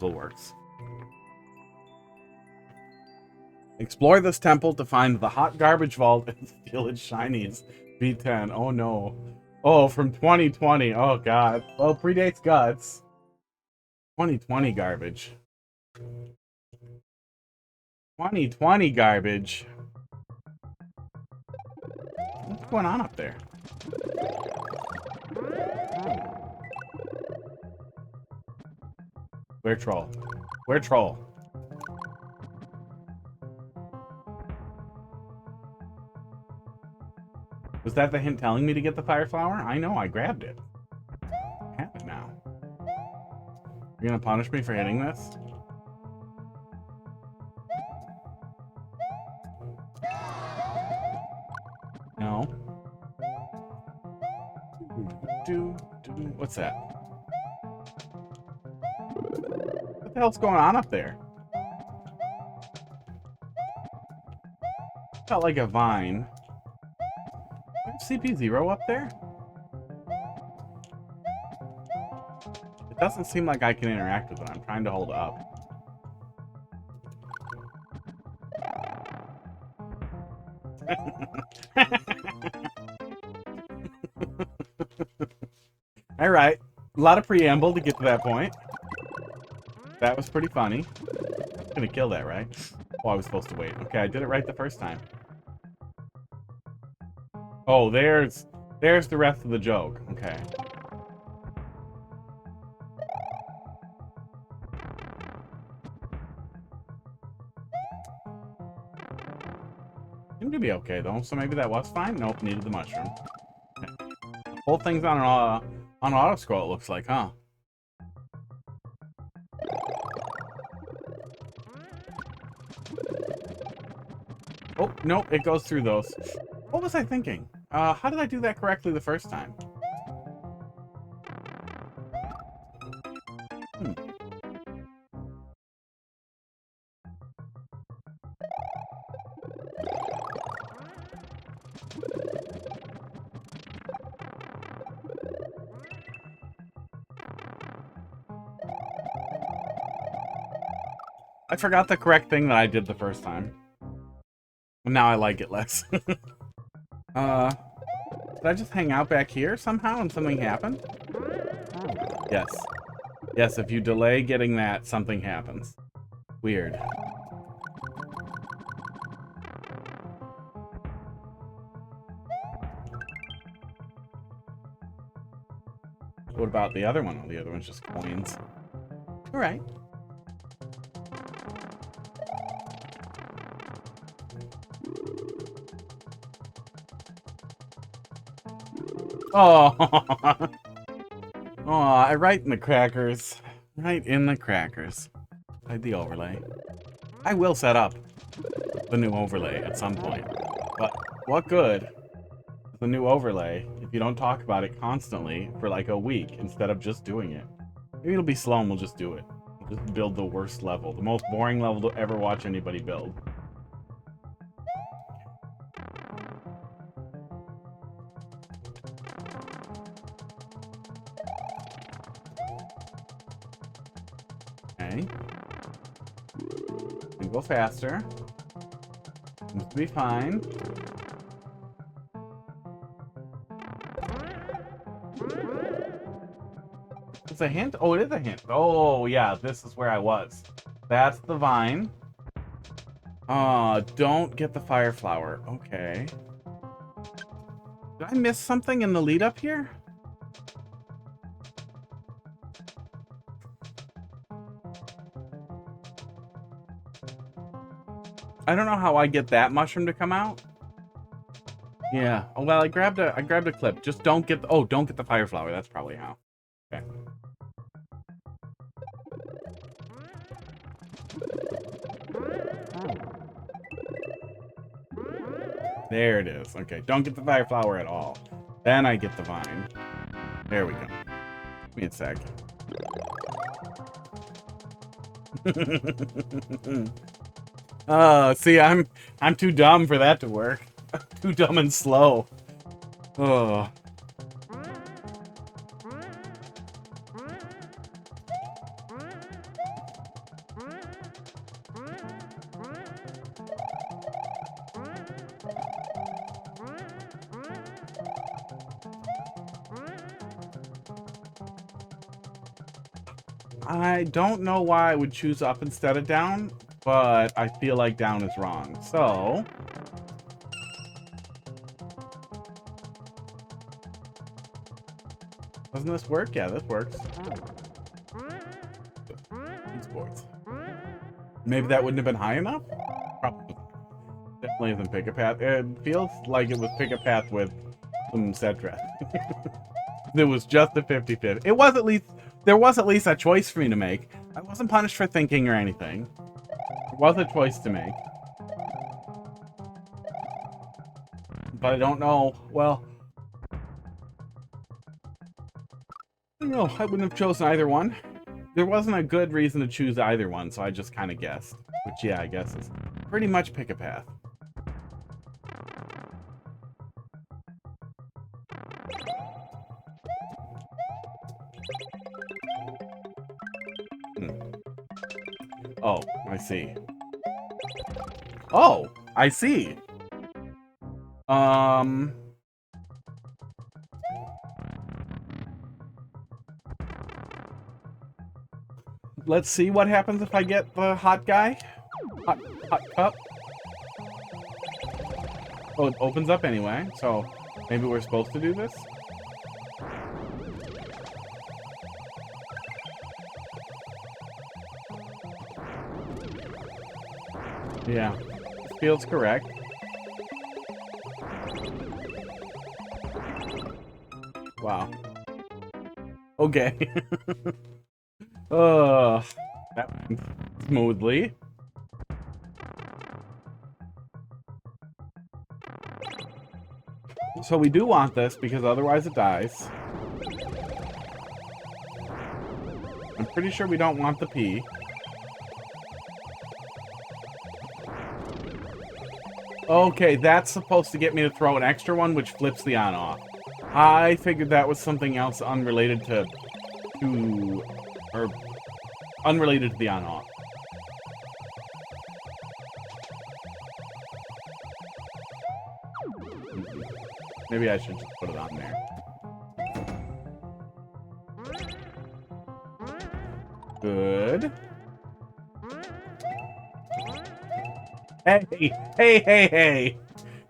Still works. Explore this temple to find the hot garbage vault and steal its shinies. V10. Oh no. Oh, from 2020. Oh god. Well, predates Guts. 2020 garbage. 2020 garbage. What's going on up there? Where troll? Where troll? Was that the hint telling me to get the fire flower? I know, I grabbed it. I have it now. You're gonna punish me for hitting this? No. What's that? What the hell's going on up there? Felt like a vine. CP0 up there? It doesn't seem like I can interact with it. I'm trying to hold it up. Alright. A lot of preamble to get to that point. That was pretty funny. I'm gonna kill that, right? Oh, I was supposed to wait. Okay, I did it right the first time. Oh, there's the rest of the joke. Okay. Seemed to be okay though, so maybe that was fine. Nope, needed the mushroom. Okay. Whole thing's on auto scroll. It looks like, huh? Oh nope, it goes through those. What was I thinking? How did I do that correctly the first time? I forgot the correct thing that I did the first time. Now I like it less. Did I just hang out back here somehow and something happened? Yes. Yes, if you delay getting that, something happens. Weird. What about the other one? Oh, the other one's just coins. Alright. Oh, oh, right in the crackers. Right in the crackers. Hide the overlay. I will set up the new overlay at some point. But what good is the new overlay if you don't talk about it constantly for like a week instead of just doing it? Maybe it'll be slow and we'll just do it. We'll just build the worst level. The most boring level to ever watch anybody build. Okay. We go faster. Seems to be fine. It's a hint? Oh, it is a hint. Oh, yeah, this is where I was. That's the vine. Don't get the fire flower. Okay. Did I miss something in the lead up here? I don't know how I get that mushroom to come out. Yeah. Oh, well, I grabbed a clip. Just don't get the, don't get the fire flower. That's probably how. Okay. There it is. Okay, don't get the fire flower at all. Then I get the vine. There we go. Give me a sec. See, I'm too dumb for that to work. Too dumb and slow. Oh. I don't know why I would choose up instead of down, but I feel like down is wrong. So... Doesn't this work? Yeah, this works. Sports. Maybe that wouldn't have been high enough? Probably. Definitely isn't pick a path. It feels like it was pick a path with some Cedra. It was just a 50-50. It was at least... There was at least a choice for me to make. I wasn't punished for thinking or anything. There was a choice to make. But I don't know... Well... I don't know. I wouldn't have chosen either one. There wasn't a good reason to choose either one, so I just kind of guessed. Which, yeah, I guess is pretty much pick a path. Oh, I see. Oh, I see. Let's see what happens if I get the hot guy. Hot cup. Oh, it opens up anyway, so maybe we're supposed to do this? Yeah, feels correct. Wow. Okay. That went smoothly. So we do want this because otherwise it dies. I'm pretty sure we don't want the P. Okay, that's supposed to get me to throw an extra one, which flips the on-off. I figured that was something else unrelated to unrelated to the on-off. Maybe I should just put it on there. Good. Hey!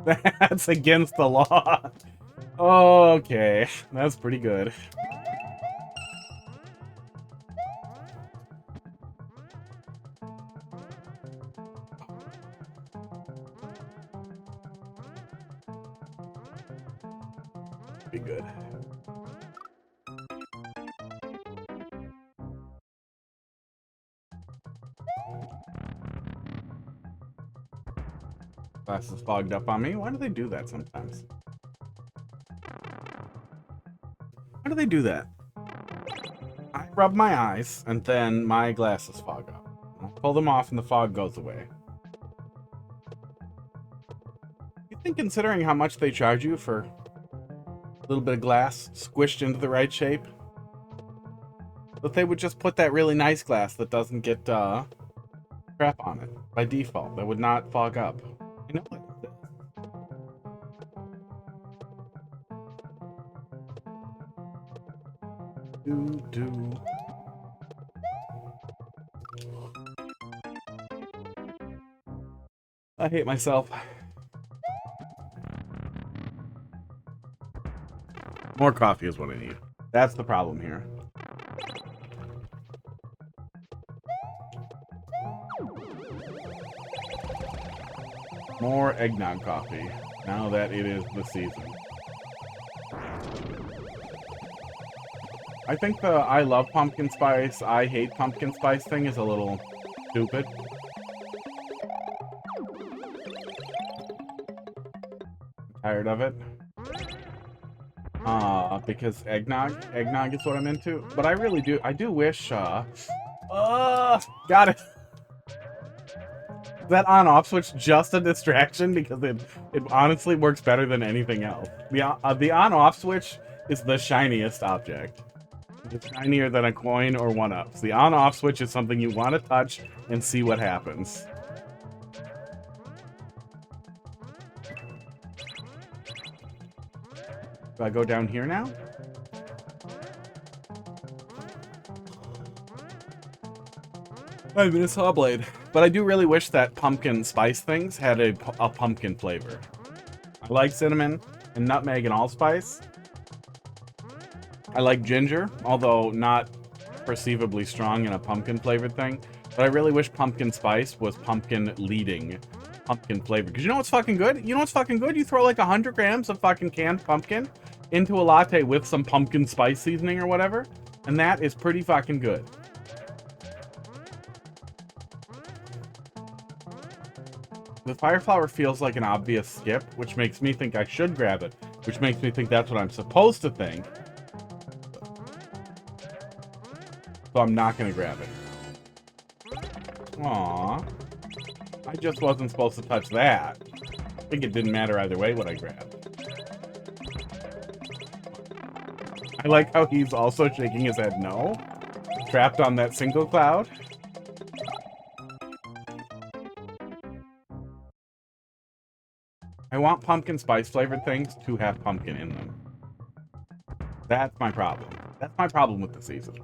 That's against the law. Okay, that's pretty good. Be good. Glasses fogged up on me. Why do they do that sometimes? Why do they do that? I rub my eyes, and then my glasses fog up. I pull them off, and the fog goes away. You think, considering how much they charge you for a little bit of glass squished into the right shape, that they would just put that really nice glass that doesn't get crap on it by default, that would not fog up? You know, like this. Do. I hate myself. More coffee is what I need. That's the problem here. More eggnog coffee, now that it is the season. I think the I love pumpkin spice, I hate pumpkin spice thing is a little stupid. Tired of it. Because eggnog is what I'm into. But I really do, I do wish, got it. That on-off switch just a distraction because it honestly works better than anything else. The on-off switch is the shiniest object. It's shinier than a coin or one-ups. The on-off switch is something you want to touch and see what happens. Do I go down here now? I mean, a saw blade. But I do really wish that pumpkin spice things had a pumpkin flavor. I like cinnamon and nutmeg and allspice. I like ginger, although not perceivably strong in a pumpkin flavored thing. But I really wish pumpkin spice was pumpkin leading pumpkin flavor. Because you know what's fucking good? You know what's fucking good? You throw like 100 grams of fucking canned pumpkin into a latte with some pumpkin spice seasoning or whatever. And that is pretty fucking good. The fire flower feels like an obvious skip, which makes me think I should grab it. Which makes me think that's what I'm supposed to think. So I'm not gonna grab it. Aww. I just wasn't supposed to touch that. I think it didn't matter either way what I grabbed. I like how he's also shaking his head no. Trapped on that single cloud. I want pumpkin spice flavored things to have pumpkin in them. That's my problem. That's my problem with the season.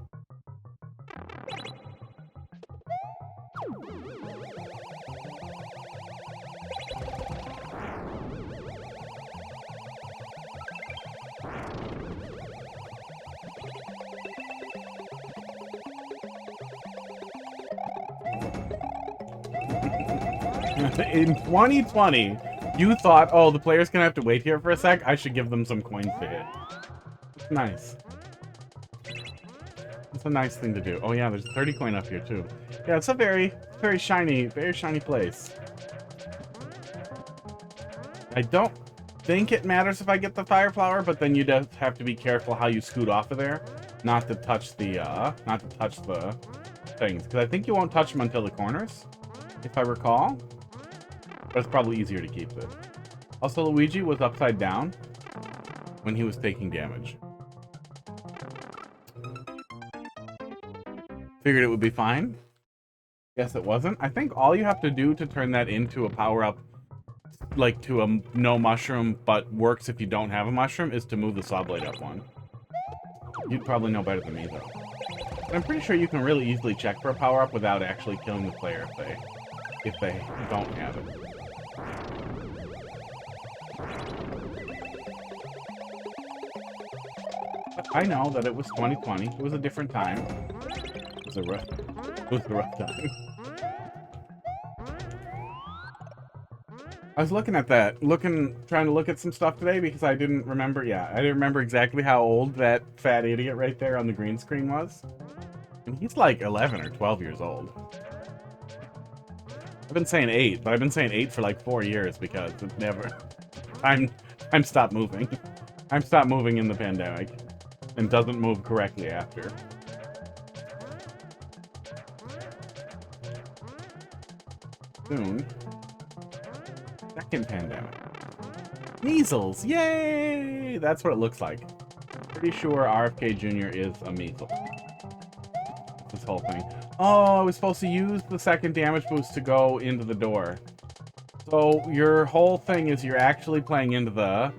In 2020, you thought, oh, the player's gonna have to wait here for a sec. I should give them some coins to hit. It's nice. It's a nice thing to do. Oh yeah, there's a 30 coin up here too. Yeah, it's a very shiny place. I don't think it matters if I get the fire flower, but then you just have to be careful how you scoot off of there, not to touch the things, because I think you won't touch them until the corners, if I recall. But it's probably easier to keep it. Also, Luigi was upside down when he was taking damage. Figured it would be fine. Guess it wasn't. I think all you have to do to turn that into a power-up, like to a no mushroom, but works if you don't have a mushroom, is to move the saw blade up one. You'd probably know better than me, though. But I'm pretty sure you can really easily check for a power-up without actually killing the player if they don't have it. But I know that it was 2020. It was a different time. It was a rough time. I was looking at that, trying to look at some stuff today because I didn't remember. Yeah, I didn't remember exactly how old that fat idiot right there on the green screen was. And he's like 11 or 12 years old. I've been saying 8, but I've been saying 8 for like 4 years because it never. I'm stopped moving. I'm stopped moving in the pandemic, and doesn't move correctly after. Soon. Second pandemic. Measles! Yay! That's what it looks like. Pretty sure RFK Jr. is a measles. This whole thing. Oh, I was supposed to use the second damage boost to go into the door. So your whole thing is you're actually playing into the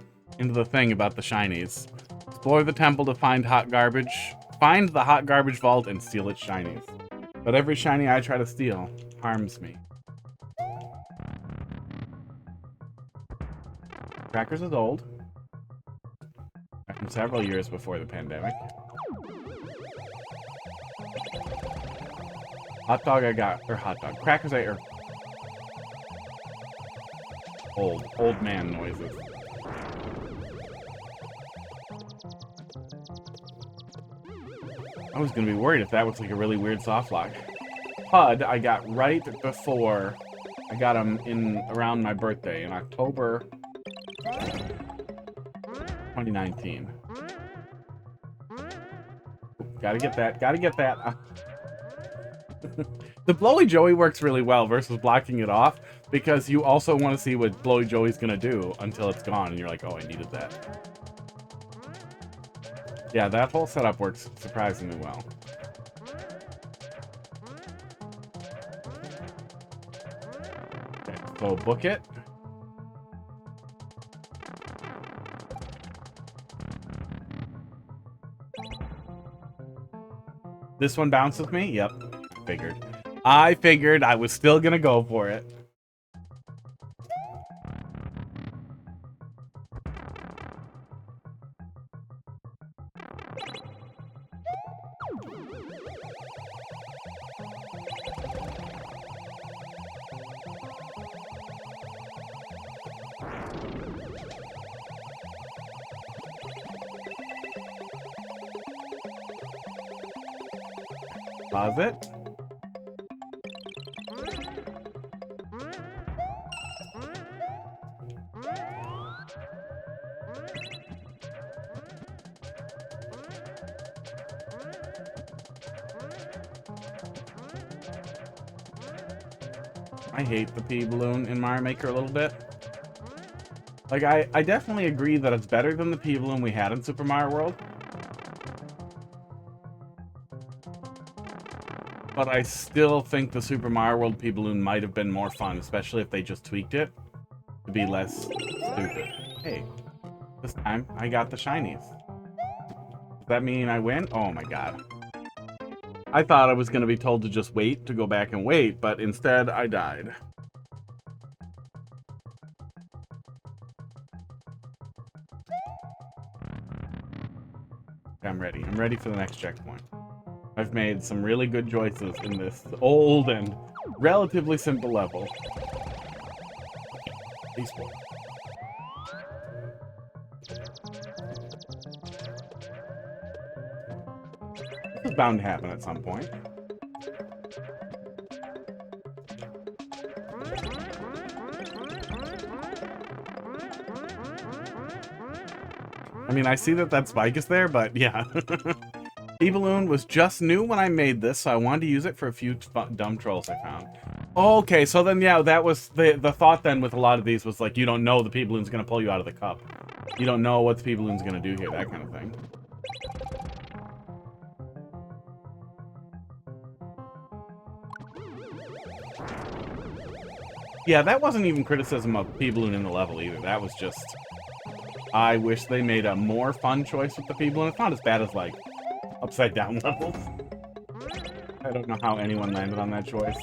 thing about the shinies. Explore the temple to find hot garbage. Find the hot garbage vault and steal its shinies. But every shiny I try to steal harms me. Crackers is old. From several years before the pandemic. Hot dog I got, or hot dog. Crackers or old man noises. I was gonna be worried if that was like a really weird soft lock. HUD I got right before I got him in around my birthday in October 2019. Gotta get that. The Blowy Joey works really well versus blocking it off because you also want to see what Blowy Joey's gonna do until it's gone and you're like, oh, I needed that. Yeah, that whole setup works surprisingly well. Okay, so book it. This one bounces me? Yep, figured. I figured I was still gonna go for it. Pause it. I hate the pea balloon in Mario Maker a little bit. Like, I definitely agree that it's better than the pea balloon we had in Super Mario World. But I still think the Super Mario World pea balloon might have been more fun, especially if they just tweaked it to be less stupid. Hey, this time I got the shinies. Does that mean I win? Oh my god. I thought I was going to be told to just wait, to go back and wait, but instead I died. I'm ready. I'm ready for the next checkpoint. I've made some really good choices in this old and relatively simple level. Peaceful. This is bound to happen at some point. I mean, I see that spike is there, but yeah. E-Balloon was just new when I made this, so I wanted to use it for a few dumb trolls I found. Okay, so then, yeah, that was the thought then with a lot of these was like, you don't know the P-Balloon's going to pull you out of the cup. You don't know what the P-Balloon's going to do here, that kind of thing. Yeah, that wasn't even criticism of P-Balloon in the level either. That was just... I wish they made a more fun choice with the P-Balloon. It's not as bad as, like, upside down levels. I don't know how anyone landed on that choice.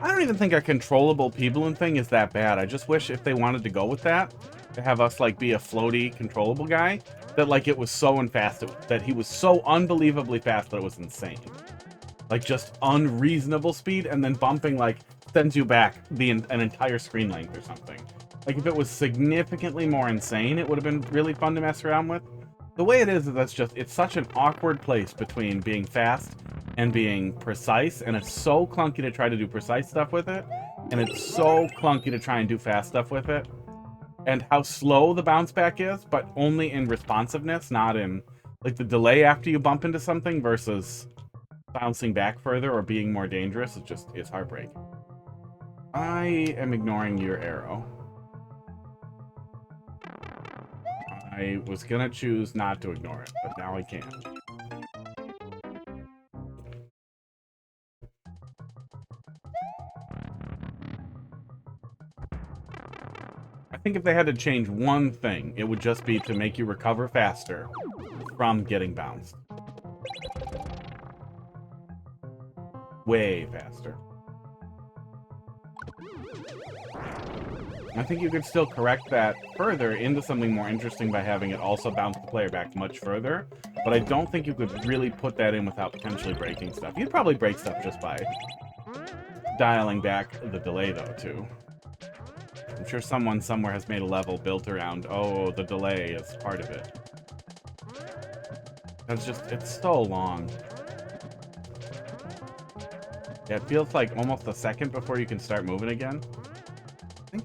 I don't even think a controllable P-Balloon thing is that bad. I just wish if they wanted to go with that, to have us, like, be a floaty, controllable guy, that, like, it was so fast, that he was so unbelievably fast that it was insane. Like, just unreasonable speed, and then bumping, like, sends you back an entire screen length or something. Like, if it was significantly more insane, it would have been really fun to mess around with. The way it is that's just, it's such an awkward place between being fast and being precise, and it's so clunky to try to do precise stuff with it, and it's so clunky to try and do fast stuff with it. And how slow the bounce back is, but only in responsiveness, not in, like, the delay after you bump into something versus bouncing back further or being more dangerous. It's heartbreaking. I am ignoring your arrow. I was gonna choose not to ignore it, but now I can't. I think if they had to change one thing, it would just be to make you recover faster from getting bounced. Way faster. I think you could still correct that further into something more interesting by having it also bounce the player back much further, but I don't think you could really put that in without potentially breaking stuff. You'd probably break stuff just by dialing back the delay, though, too. I'm sure someone somewhere has made a level built around, oh, the delay is part of it. It's so long. Yeah, it feels like almost a second before you can start moving again. Do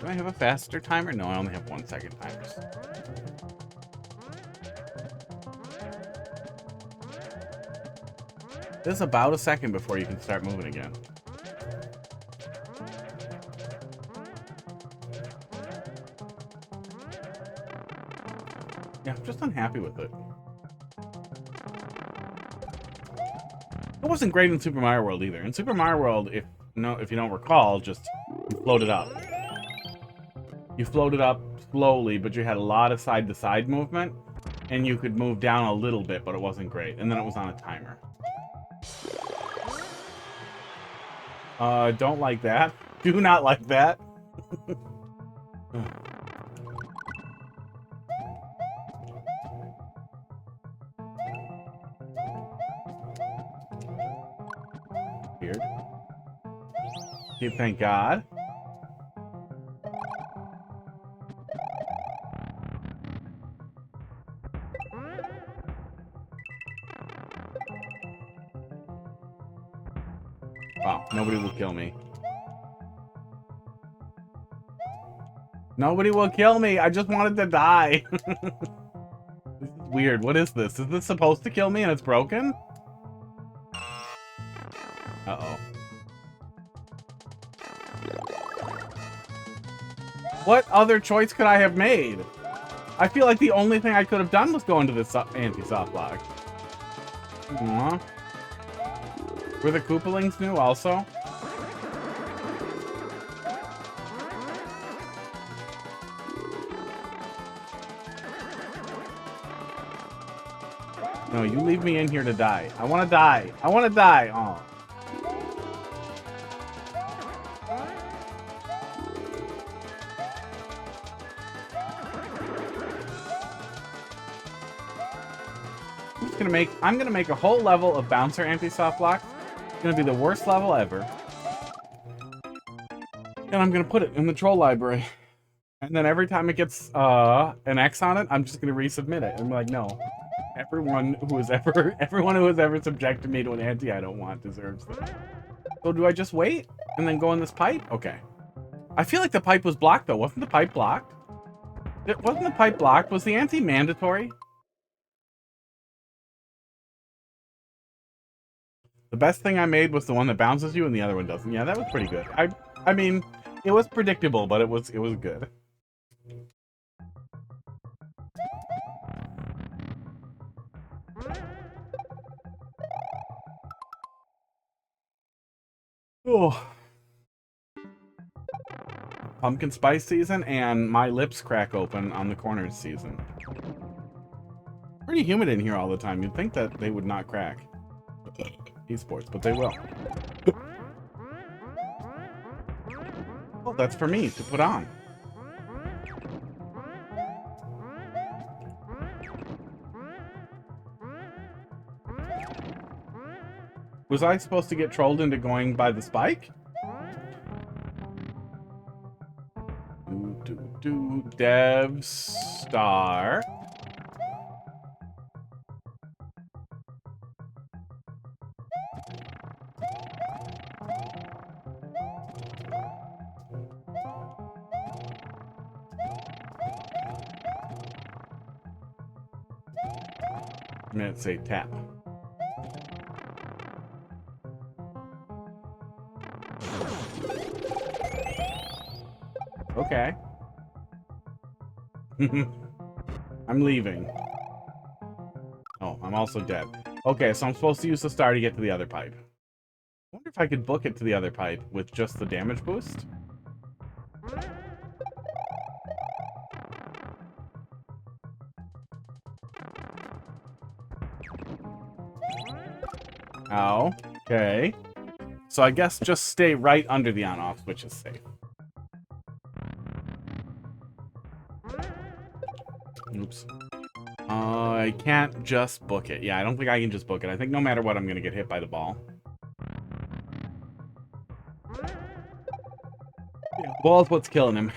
I have a faster timer? No, I only have 1 second timers. There's about a second before you can start moving again. Yeah, I'm just unhappy with it. It wasn't great in Super Mario World either. In Super Mario World, if you don't recall, just you float it up. You floated up slowly, but you had a lot of side-to-side movement. and you could move down a little bit, but it wasn't great. And then it was on a timer. Don't like that. Do not like that. Weird. Thank God. Wow, nobody will kill me. Nobody will kill me. I just wanted to die. This is weird. What is this? Is this supposed to kill me and it's broken? Uh-oh. What other choice could I have made? I feel like the only thing I could have done was go into this anti-soft block. Aww. Were the Koopalings new also? No, you leave me in here to die. I want to die. I want to die. Oh. I'm gonna make a whole level of bouncer anti-soft block. It's gonna be the worst level ever. And I'm gonna put it in the troll library. And then every time it gets an X on it, I'm just gonna resubmit it. I'm like, no. Everyone who has ever subjected me to an anti I don't want deserves this. So do I just wait and then go in this pipe? Okay. I feel like the pipe was blocked though. Wasn't the pipe blocked? Wasn't the pipe blocked? Was the anti mandatory? The best thing I made was the one that bounces you and the other one doesn't. Yeah, that was pretty good. I mean, it was predictable, but it was good. Oh. Pumpkin spice season and my lips crack open on the corners season. Pretty humid in here all the time. You'd think that they would not crack. Esports, but they will. Oh, that's for me to put on. Was I supposed to get trolled into going by the spike? Dev star. I'm gonna say tap. Okay. I'm leaving. Oh, I'm also dead. Okay, so I'm supposed to use the star to get to the other pipe. I wonder if I could book it to the other pipe with just the damage boost. Oh, okay. So I guess just stay right under the on-off switch is safe. Oops. I can't just book it. Yeah, I don't think I can just book it. I think no matter what, I'm going to get hit by the ball. Yeah, the ball's what's killing him.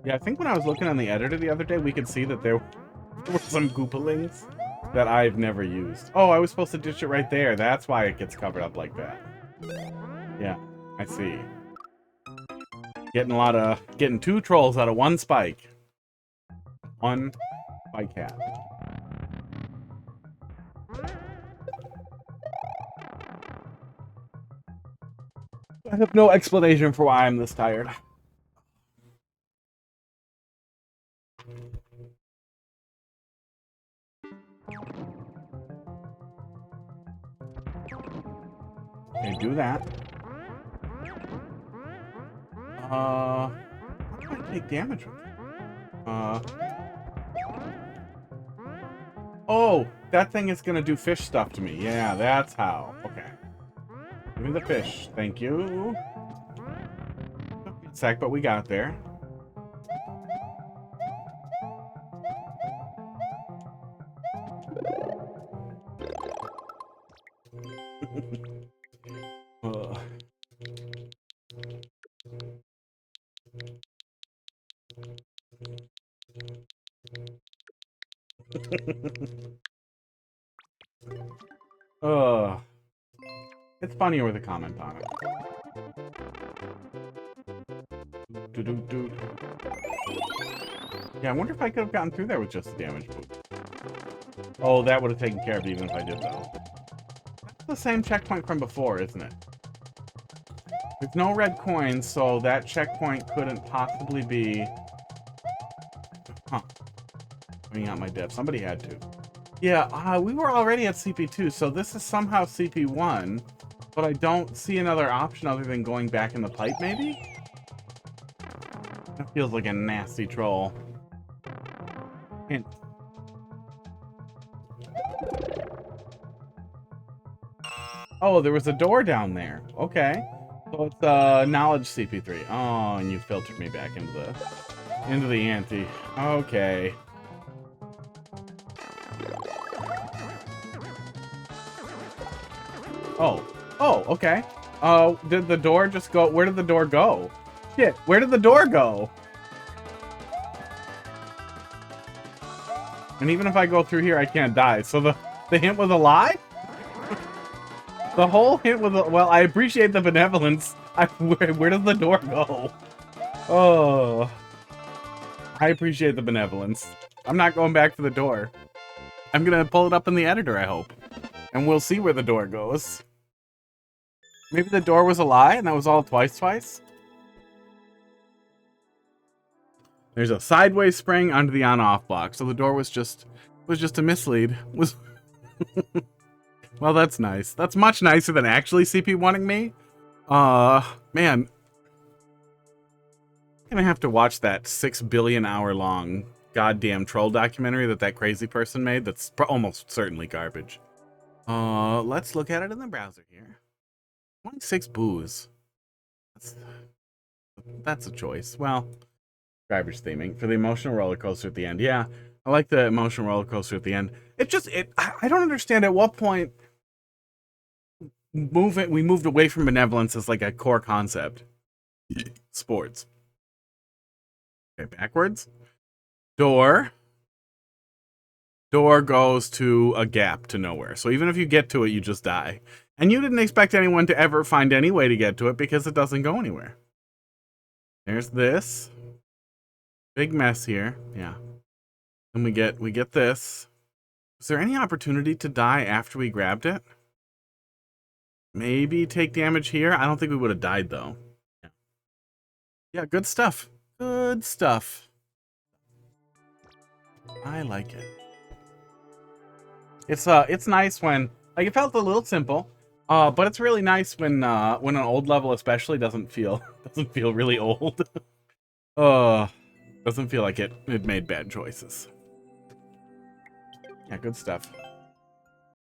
Yeah, I think when I was looking on the editor the other day, we could see that there were some Koopalings that I've never used. Oh, I was supposed to ditch it right there. That's why it gets covered up like that. Yeah, I see. Getting two trolls out of one spike. One spike hat. I have no explanation for why I'm this tired. Okay, do that. What am I take damage with it. Oh, that thing is gonna do fish stuff to me. Yeah, that's how. Okay. Give me the fish. Thank you. Took me a sec, but we got there. It's funnier with a comment on it. Yeah, I wonder if I could have gotten through there with just the damage boost. Oh, that would have taken care of it even if I did, though. That's the same checkpoint from before, isn't it? There's no red coins, so that checkpoint couldn't possibly be... Huh. Bringing out my dev. Somebody had to. Yeah, we were already at CP2, so this is somehow CP1, but I don't see another option other than going back in the pipe, maybe? That feels like a nasty troll. Hint. Oh, there was a door down there. Okay. So it's knowledge CP3. Oh, and you filtered me back into the ante. Okay. Oh, okay. Oh, did the door just go? Where did the door go? Shit, where did the door go? And even if I go through here, I can't die. So the hint was a lie? The whole hint was a... Well, I appreciate the benevolence. Where does the door go? Oh. I appreciate the benevolence. I'm not going back for the door. I'm gonna pull it up in the editor, I hope. And we'll see where the door goes. Maybe the door was a lie and that was all twice? There's a sideways spring onto the on-off block, so the door was just a mislead. Well, that's nice. That's much nicer than actually CP1ing me. Man. I'm gonna have to watch that 6 billion hour long goddamn troll documentary that crazy person made that's almost certainly garbage. Let's look at it in the browser here. 26 booze. That's a choice. Well, garbage theming for the emotional roller coaster at the end. Yeah, I like the emotional roller coaster at the end. I don't understand at what point we moved away from benevolence as like a core concept. Sports. Okay, backwards. Door goes to a gap to nowhere. So even if you get to it, you just die. And you didn't expect anyone to ever find any way to get to it because it doesn't go anywhere. There's this. Big mess here. Yeah. And we get this. Is there any opportunity to die after we grabbed it? Maybe take damage here? I don't think we would have died, though. Yeah, good stuff. Good stuff. I like it. It's nice when... Like, it felt a little simple. But it's really nice when an old level especially doesn't feel really old. Doesn't feel like it made bad choices. Yeah, good stuff.